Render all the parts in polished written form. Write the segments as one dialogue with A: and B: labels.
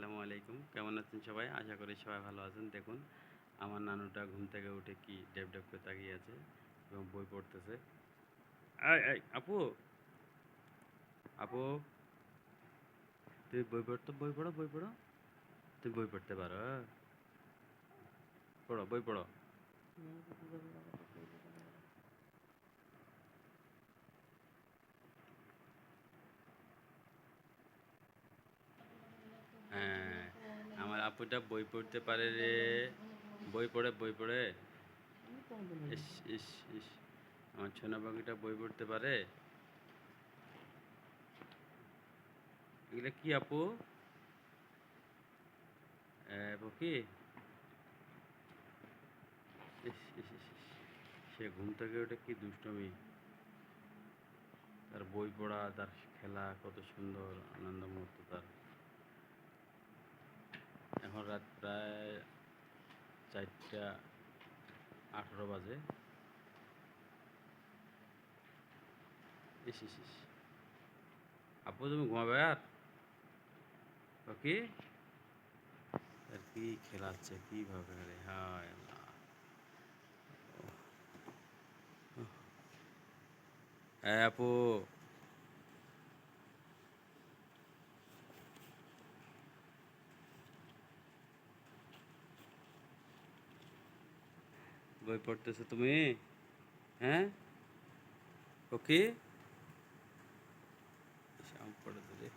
A: আসসালামু আলাইকুম। কেমন আছেন সবাই? আশা করি সবাই ভালো আছেন। দেখুন আমার নানুটা ঘুম থেকে উঠে কি ডেব ডেব করে তাকিয়ে আছে এবং বই পড়তেছে। আপু, আপু, তুমি বই পড়ো। তুমি বই পড়তে পারো? পড়ো, বই পড়ো। হ্যাঁ, আমার আপুটা বই পড়তে পারে রে। বই পড়ে। ইস, ইস, ইস। আমার সোনা পাখিটা বই পড়তে পারে। এগুলা কি আপু? আপু কি? ইস, ইস, ইস, ইস। সে ঘুম থেকে উঠে কি দুষ্টমি। তার বই পড়া, তার খেলা কত সুন্দর আনন্দ মুহূর্ত তার। এখন রাত প্রায় 4:18 বাজে। ইস, ইস, ইস। আপু তুমি ঘুমাবে আর? ও কি? আর কি খেলাচ্ছে, কিভাবে রে, হায় আল্লাহ। হ্যাঁ আপু, বই পড়তেছো তুমি? হ্যাঁ, ও কি? ইস, আম পড়ে তো রে।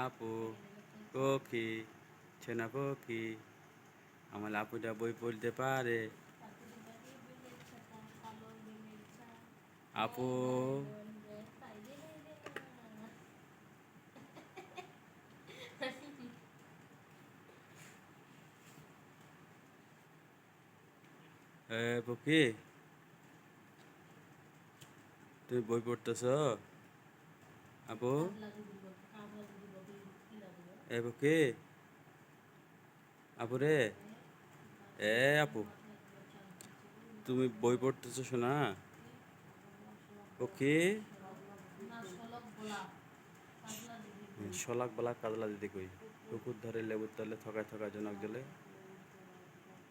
A: আপু, পক্ষী, ছেনা পক্ষী, আমার আপুটা বই পড়তে পারে। আপু, পক্ষী, তুমি বই পড়তেছ? আপু, পক্ষী, আপু রে, আপু, তুমি বই পড়তেছো শোনা? পক্ষী, শলাক বলা কাজলা দিদি কই? পুকুর ধারে লেবুর তলে থকায় থকায় জনক জলে